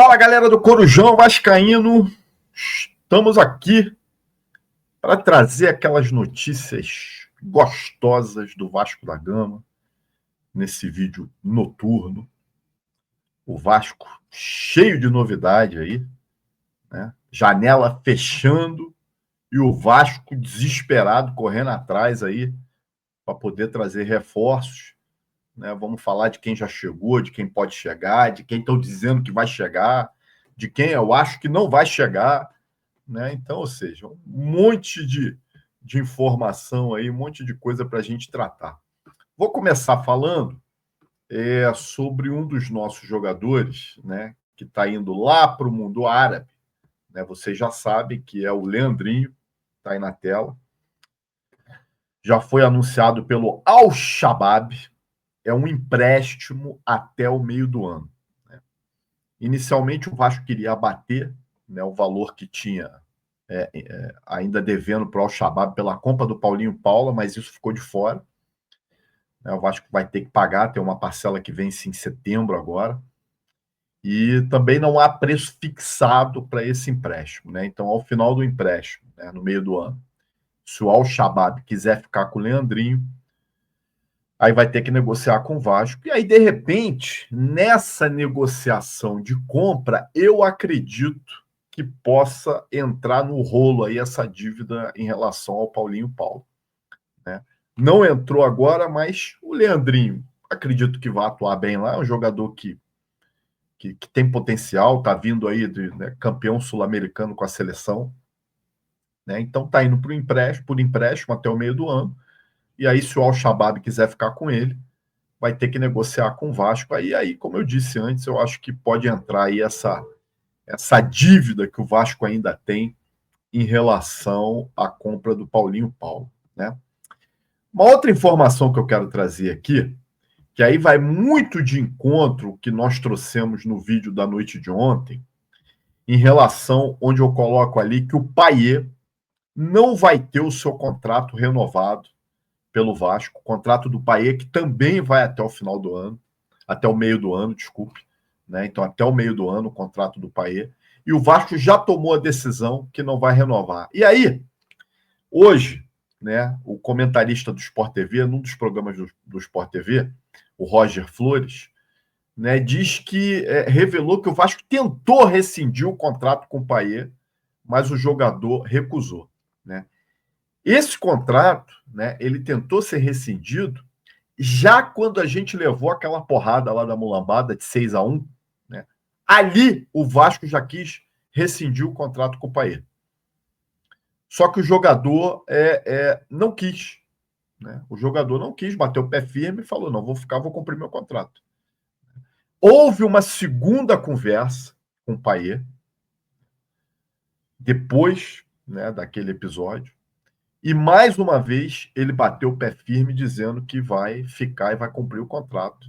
Fala, galera do Corujão Vascaíno, estamos aqui para trazer aquelas notícias gostosas do Vasco da Gama nesse vídeo noturno. O Vasco cheio de novidade aí, né? Janela fechando e o Vasco desesperado correndo atrás aí para poder trazer reforços, né? Vamos falar de quem já chegou, de quem pode chegar, de quem estão dizendo que vai chegar, de quem eu acho que não vai chegar, né? Então, ou seja, um monte de informação aí, um monte de coisa para a gente tratar. Vou começar falando sobre um dos nossos jogadores, né, que está indo lá para o mundo árabe, né? Vocês já sabem que é o Leandrinho, está aí na tela. Já foi anunciado pelo Al-Shabaab, é um empréstimo até o meio do ano, né? Inicialmente, o Vasco queria abater, né, o valor que tinha ainda devendo para o Al-Shabaab pela compra do Paulinho Paula, mas isso ficou de fora, né? O Vasco vai ter que pagar, tem uma parcela que vence em setembro agora. E também não há preço fixado para esse empréstimo, né? Então, ao final do empréstimo, né, no meio do ano, se o Al-Shabaab quiser ficar com o Leandrinho, aí vai ter que negociar com o Vasco. E aí, de repente, nessa negociação de compra, eu acredito que possa entrar no rolo aí essa dívida em relação ao Paulinho Paulo, né? Não entrou agora, mas o Leandrinho, acredito que vai atuar bem lá, é um jogador que tem potencial, está vindo aí de, né, campeão sul-americano com a seleção, né? Então está indo por empréstimo até o meio do ano. E aí, se o Al-Shabaab quiser ficar com ele, vai ter que negociar com o Vasco. Aí, como eu disse antes, eu acho que pode entrar aí essa dívida que o Vasco ainda tem em relação à compra do Paulinho Paulo, né? Uma outra informação que eu quero trazer aqui, que aí vai muito de encontro que nós trouxemos no vídeo da noite de ontem, em relação onde eu coloco ali que o Payet não vai ter o seu contrato renovado pelo Vasco, o contrato do Payet, que também vai até o final do ano, até o meio do ano, desculpe, né? Então, até o meio do ano, o contrato do Payet. E o Vasco já tomou a decisão que não vai renovar. E hoje, né, o comentarista do Sport TV, num dos programas do Sport TV, o Roger Flores, né, diz que revelou que o Vasco tentou rescindir o contrato com o Payet, mas o jogador recusou, né? Esse contrato, né, ele tentou ser rescindido já quando a gente levou aquela porrada lá da mulambada de 6-1, né? Ali o Vasco já quis rescindir o contrato com o Payet. Só que o jogador não quis, né? O jogador não quis, bateu o pé firme e falou: não, vou cumprir meu contrato. Houve uma segunda conversa com o Payet, depois, né, daquele episódio, e mais uma vez ele bateu o pé firme dizendo que vai ficar e vai cumprir o contrato,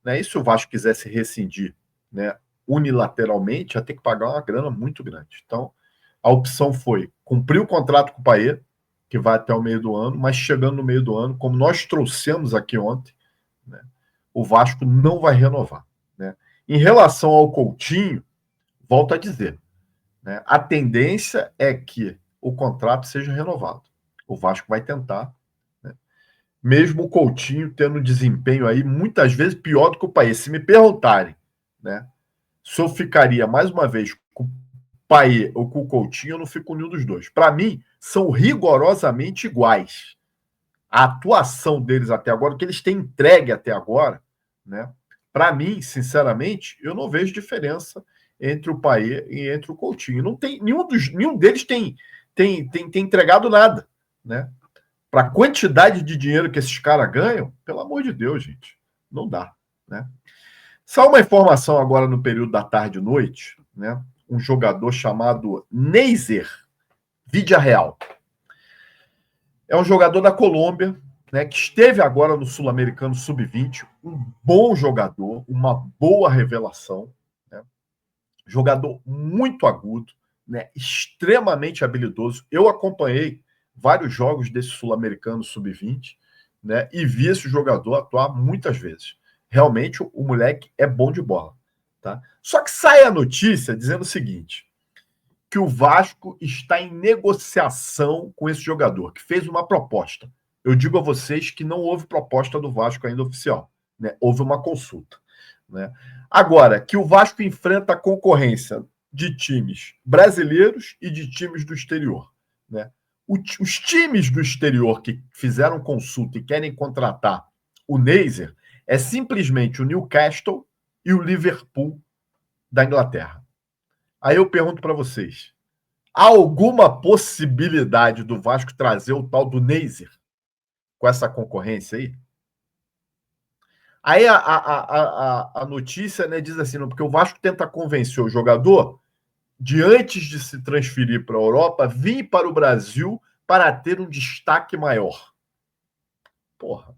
né? E se o Vasco quisesse rescindir, né, unilateralmente, ia ter que pagar uma grana muito grande. Então, a opção foi cumprir o contrato com o Payet, que vai até o meio do ano, mas chegando no meio do ano, como nós trouxemos aqui ontem, né, o Vasco não vai renovar, né? Em relação ao Coutinho, volto a dizer, né, a tendência é que o contrato seja renovado. O Vasco vai tentar, né, mesmo o Coutinho tendo desempenho aí muitas vezes pior do que o Payet. Se me perguntarem, né, se eu ficaria mais uma vez com o Payet ou com o Coutinho, eu não fico com nenhum dos dois. Para mim, são rigorosamente iguais. A atuação deles até agora, o que eles têm entregue até agora, né? Para mim, sinceramente, eu não vejo diferença entre o Payet e entre o Coutinho. Não tem nenhum deles tem entregado nada, né? Para a quantidade de dinheiro que esses caras ganham, pelo amor de Deus, gente, não dá, né? Só uma informação agora no período da tarde e noite, né? Um jogador chamado Neiser Villarreal. É um jogador da Colômbia, né, que esteve agora no Sul-Americano Sub-20, um bom jogador, uma boa revelação, né? Jogador muito agudo, né, extremamente habilidoso. Eu acompanhei vários jogos desse Sul-Americano Sub-20, né, e vi esse jogador atuar muitas vezes. Realmente, o moleque é bom de bola, Tá? Só que sai a notícia dizendo o seguinte, que o Vasco está em negociação com esse jogador, que fez uma proposta. Eu digo a vocês que não houve proposta do Vasco ainda oficial. Né? Houve uma consulta. Né? Agora, que o Vasco enfrenta a concorrência de times brasileiros e de times do exterior. Né? Os times do exterior que fizeram consulta e querem contratar o Neisser é simplesmente o Newcastle e o Liverpool da Inglaterra. Aí eu pergunto para vocês, há alguma possibilidade do Vasco trazer o tal do Neisser com essa concorrência aí? Aí a notícia, né, diz assim, não, porque o Vasco tenta convencer o jogador de, antes de se transferir para a Europa, vir para o Brasil para ter um destaque maior. Porra.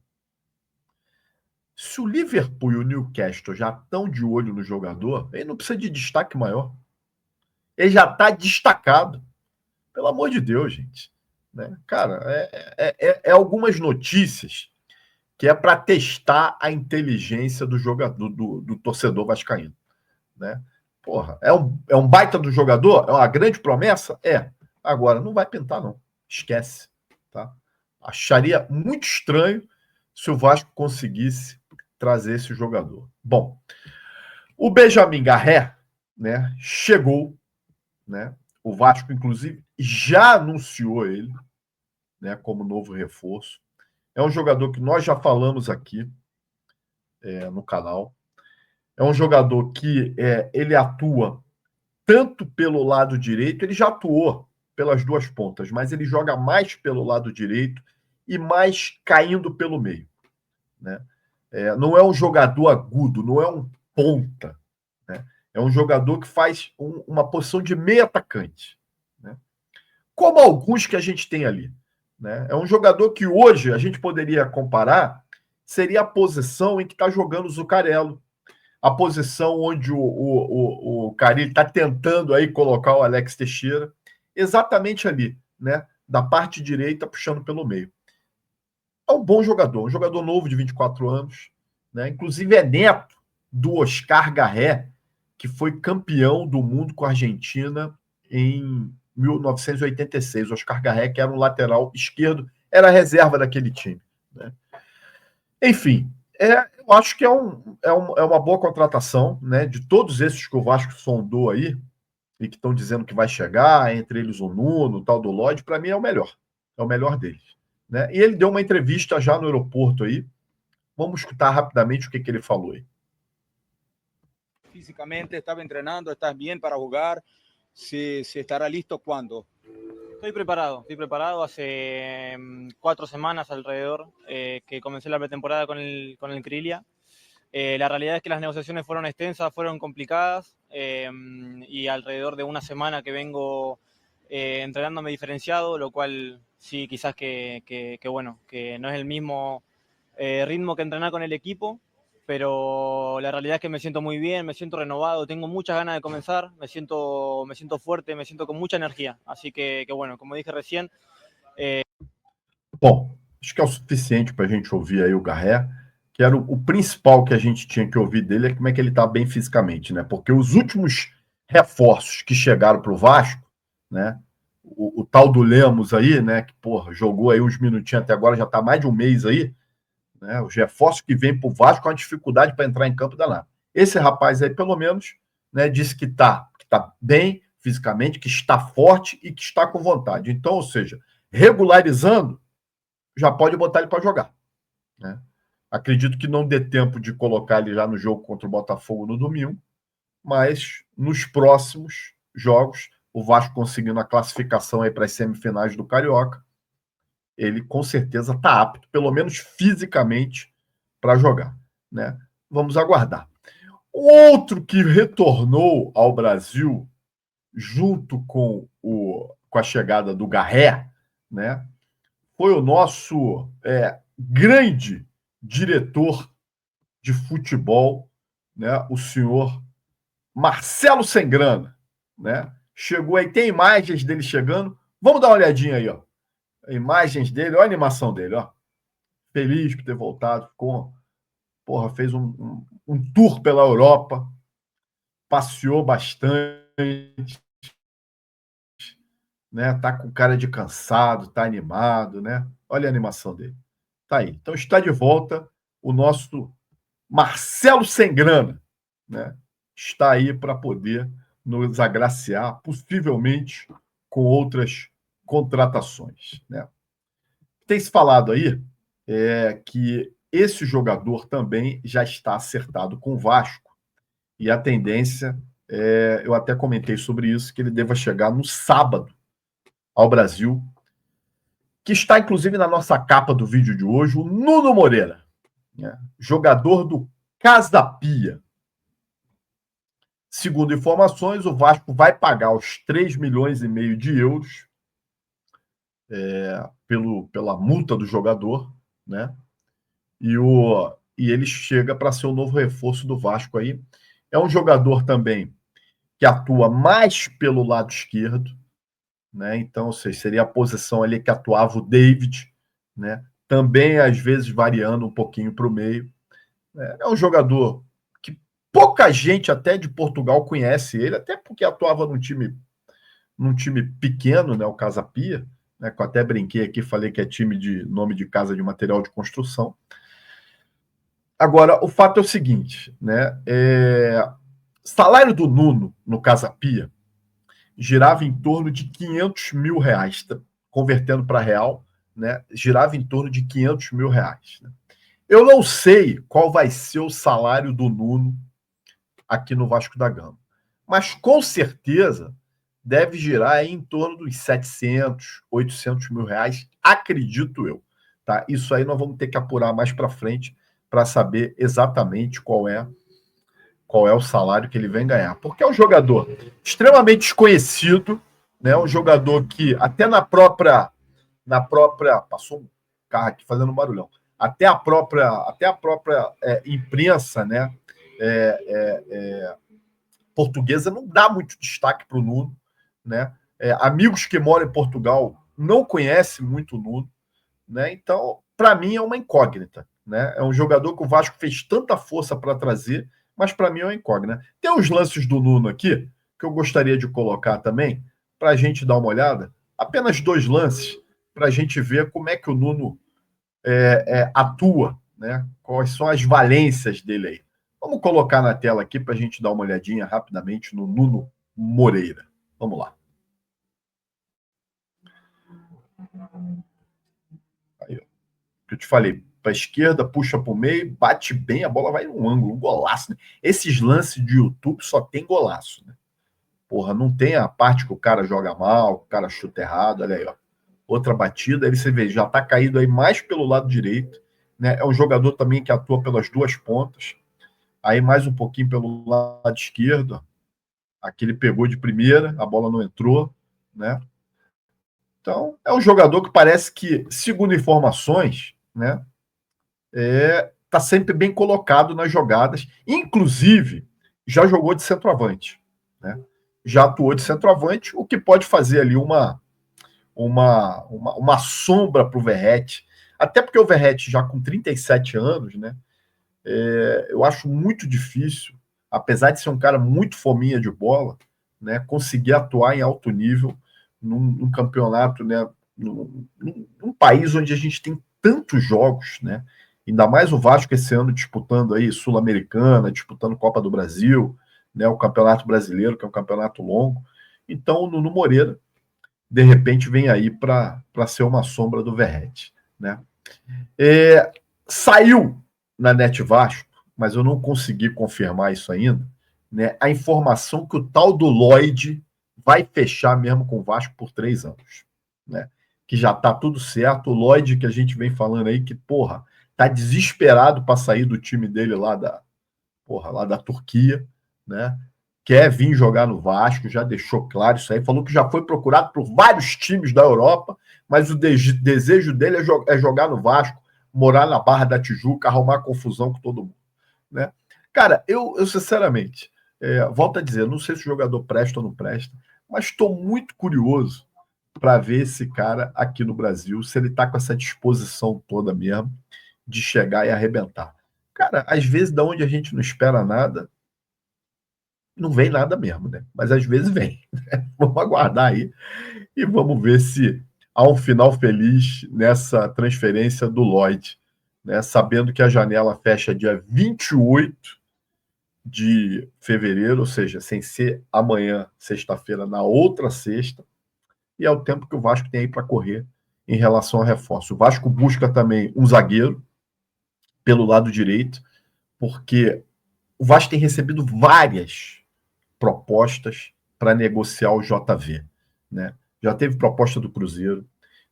Se o Liverpool e o Newcastle já estão de olho no jogador, ele não precisa de destaque maior. Ele já está destacado. Pelo amor de Deus, gente. Né? Cara, é algumas notícias que é para testar a inteligência do jogador, do torcedor vascaíno. Né? Porra, é um baita do jogador? É uma grande promessa? É. Agora, não vai pintar, não. Esquece. Tá? Acharia muito estranho se o Vasco conseguisse trazer esse jogador. Bom, o Benjamin Garré, né, chegou, né? O Vasco, inclusive, já anunciou ele, né, como novo reforço. É um jogador que nós já falamos aqui no canal. É um jogador que ele atua tanto pelo lado direito, ele já atuou pelas duas pontas, mas ele joga mais pelo lado direito e mais caindo pelo meio. Né? Não é um jogador agudo, não é um ponta. Né? É um jogador que faz uma posição de meio atacante. Né? Como alguns que a gente tem ali. Né? É um jogador que hoje a gente poderia comparar, seria a posição em que está jogando o Zuccarello, a posição onde o Carille está tentando aí colocar o Alex Teixeira, exatamente ali, né? Da parte direita, puxando pelo meio. É um bom jogador, um jogador novo de 24 anos, né? Inclusive é neto do Oscar Garré, que foi campeão do mundo com a Argentina em 1986. O Oscar Garré, que era um lateral esquerdo, era a reserva daquele time. Né? Enfim, eu acho que é uma boa contratação, né? De todos esses que o Vasco sondou aí, e que estão dizendo que vai chegar, entre eles o Nuno, o tal do Lodge, para mim é o melhor. É o melhor deles. Né? E ele deu uma entrevista já no aeroporto aí. Vamos escutar rapidamente o que ele falou aí. Físicamente, estaba entrenando, estás bien para jugar. ¿Se estará listo cuándo? Estoy preparado hace 4 semanas alrededor que comencé la pretemporada con el Krilia. La realidad es que las negociaciones fueron extensas, fueron complicadas y alrededor de una semana que vengo entrenándome diferenciado, lo cual sí, quizás que bueno, que no es el mismo ritmo que entrenar con el equipo, pero la realidad es que me siento muy bien, me siento renovado, tengo muchas ganas de comenzar, me siento fuerte, me siento con mucha energía. Así que bueno, como dije recién... Bom, acho que é o suficiente para a gente ouvir aí o Garré, que era o principal que a gente tinha que ouvir dele, é como é que ele está bem fisicamente, né? Porque os últimos reforços que chegaram para o Vasco, né? O tal do Lemos aí, né? Que, porra, jogou aí uns minutinhos até agora, já está mais de um mês aí, né? Os reforços que vêm para o Vasco com a dificuldade para entrar em campo danado. Esse rapaz aí, pelo menos, né, disse que tá bem fisicamente, que está forte e que está com vontade. Então, ou seja, regularizando, já pode botar ele para jogar. Né? Acredito que não dê tempo de colocar ele já no jogo contra o Botafogo no domingo, mas nos próximos jogos, o Vasco conseguindo a classificação aí para as semifinais do Carioca, ele com certeza está apto, pelo menos fisicamente, para jogar. Né? Vamos aguardar. Outro que retornou ao Brasil junto com a chegada do Garré, né, foi o nosso grande diretor de futebol, né, o senhor Marcelo Semgrana, né? Chegou aí, tem imagens dele chegando. Vamos dar uma olhadinha aí, ó. Imagens dele, olha a animação dele, ó. Feliz por ter voltado, fez um tour pela Europa, passeou bastante, né? Tá com cara de cansado, tá animado, né? Olha a animação dele. Tá aí. Então está de volta o nosso Marcelo Sem Grana, né? Está aí para poder nos agraciar, possivelmente com outras contratações, né? Tem se falado aí que esse jogador também já está acertado com o Vasco e a tendência, eu até comentei sobre isso, que ele deva chegar no sábado ao Brasil, que está inclusive na nossa capa do vídeo de hoje, o Nuno Moreira, né? Jogador do Casa Pia. Segundo informações, o Vasco vai pagar os 3,5 milhões de euros pela multa do jogador, né? E ele chega para ser o novo reforço do Vasco aí. É um jogador também que atua mais pelo lado esquerdo, né? Então, ou seja, seria a posição ali que atuava o David, né? Também às vezes variando um pouquinho para o meio. É um jogador que pouca gente até de Portugal conhece ele, até porque atuava num time pequeno, né? O Casa Pia, né? Que eu até brinquei aqui, falei que é time de nome de casa de material de construção. Agora, o fato é o seguinte, né? Salário do Nuno no Casa Pia girava em torno de 500 mil reais, convertendo para real, né? Girava em torno de 500 mil reais. Né? Eu não sei qual vai ser o salário do Nuno aqui no Vasco da Gama, mas com certeza deve girar em torno dos 700, 800 mil reais, acredito eu. Tá? Isso aí nós vamos ter que apurar mais para frente para saber exatamente qual é o salário que ele vem ganhar. Porque é um jogador extremamente desconhecido, né? Um jogador que até na própria passou um carro aqui fazendo um barulhão. Até a própria imprensa, né? Portuguesa não dá muito destaque para o Nuno, né? Amigos que moram em Portugal não conhecem muito o Nuno, né? Então, para mim é uma incógnita, né? É um jogador que o Vasco fez tanta força para trazer, mas para mim é uma incógnita. Tem uns lances do Nuno aqui que eu gostaria de colocar também para a gente dar uma olhada. Apenas 2 lances para a gente ver como é que o Nuno atua, né? Quais são as valências dele aí. Vamos colocar na tela aqui para a gente dar uma olhadinha rapidamente no Nuno Moreira. Vamos lá. Aí, ó. Que eu te falei, para a esquerda, puxa para o meio, bate bem, a bola vai num ângulo, um golaço. Né? Esses lances de YouTube só tem golaço. Né? Porra, não tem a parte que o cara joga mal, que o cara chuta errado. Olha aí, ó. Outra batida, aí você vê, já está caído aí mais pelo lado direito. Né? É um jogador também que atua pelas duas pontas. Aí mais um pouquinho pelo lado esquerdo. Aqui ele pegou de primeira, a bola não entrou. Né? Então, é um jogador que parece que, segundo informações, né? Tá sempre bem colocado nas jogadas, inclusive já jogou de centroavante, né? Já atuou de centroavante, o que pode fazer ali uma sombra para o Verratti, até porque o Verratti já com 37 anos, né? Eu acho muito difícil, apesar de ser um cara muito fominha de bola, né? Conseguir atuar em alto nível num campeonato, né? Num país onde a gente tem tantos jogos, né? Ainda mais o Vasco esse ano disputando aí Sul-Americana, disputando Copa do Brasil, né? O Campeonato Brasileiro, que é um campeonato longo. Então, o Nuno Moreira, de repente, vem aí para ser uma sombra do Verratti, né? Saiu na Net Vasco, mas eu não consegui confirmar isso ainda, né? A informação que o tal do Lloyd vai fechar mesmo com o Vasco por 3 anos, né? Que já tá tudo certo. O Lloyd que a gente vem falando aí que, porra, tá desesperado para sair do time dele lá da Turquia, né? Quer vir jogar no Vasco, já deixou claro isso aí, falou que já foi procurado por vários times da Europa, mas o desejo dele é jogar no Vasco, morar na Barra da Tijuca, arrumar confusão com todo mundo, né? Cara, eu sinceramente, volto a dizer, não sei se o jogador presta ou não presta, mas estou muito curioso para ver esse cara aqui no Brasil, se ele está com essa disposição toda mesmo de chegar e arrebentar. Cara, às vezes, da onde a gente não espera nada, Não vem nada mesmo, né? Mas às vezes vem. Né? Vamos aguardar aí e vamos ver se há um final feliz nessa transferência do Lloyd, né? Sabendo que a janela fecha dia 28 de fevereiro, ou seja, sem ser amanhã, sexta-feira, na outra sexta, e é o tempo que o Vasco tem aí para correr em relação ao reforço. O Vasco busca também um zagueiro pelo lado direito, porque o Vasco tem recebido várias propostas para negociar o JV, né? Já teve proposta do Cruzeiro,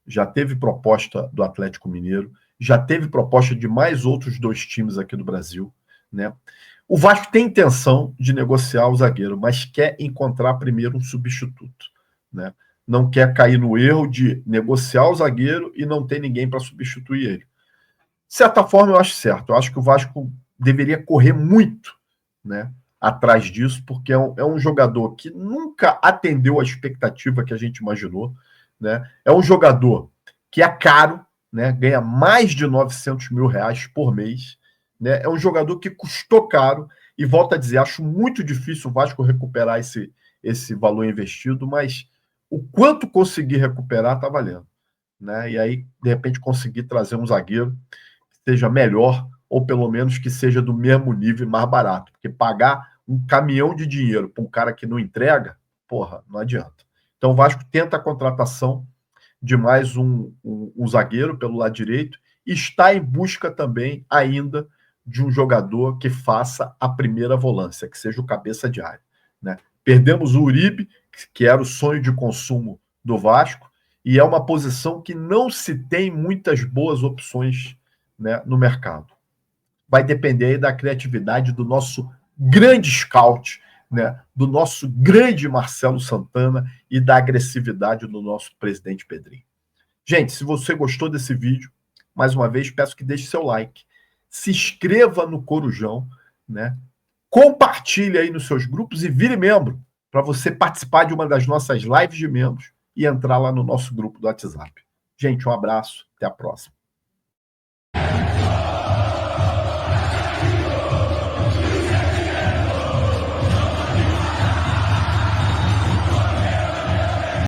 já teve proposta do Atlético Mineiro, já teve proposta de mais outros 2 times aqui do Brasil, né? O Vasco tem intenção de negociar o zagueiro, mas quer encontrar primeiro um substituto, né? Não quer cair no erro de negociar o zagueiro e não ter ninguém para substituir ele. De certa forma, eu acho certo. Eu acho que o Vasco deveria correr muito, né, atrás disso, porque é um jogador que nunca atendeu a expectativa que a gente imaginou, né? É um jogador que é caro, né? Ganha mais de 900 mil reais por mês, né? É um jogador que custou caro e, volto a dizer, acho muito difícil o Vasco recuperar esse valor investido, mas o quanto conseguir recuperar está valendo, né? E aí, de repente, conseguir trazer um zagueiro que seja melhor ou pelo menos que seja do mesmo nível e mais barato, porque pagar um caminhão de dinheiro para um cara que não entrega, porra, não adianta. Então o Vasco tenta a contratação de mais um zagueiro pelo lado direito e está em busca também ainda de um jogador que faça a primeira volância, que seja o cabeça de área, né? Perdemos o Uribe, que era o sonho de consumo do Vasco, e é uma posição que não se tem muitas boas opções, né, no mercado. Vai depender aí da criatividade do nosso grande scout, né, do nosso grande Marcelo Santana e da agressividade do nosso presidente Pedrinho. Gente, se você gostou desse vídeo, mais uma vez peço que deixe seu like, se inscreva no Corujão, né, compartilhe aí nos seus grupos e vire membro para você participar de uma das nossas lives de membros e entrar lá no nosso grupo do WhatsApp. Gente, um abraço, até a próxima.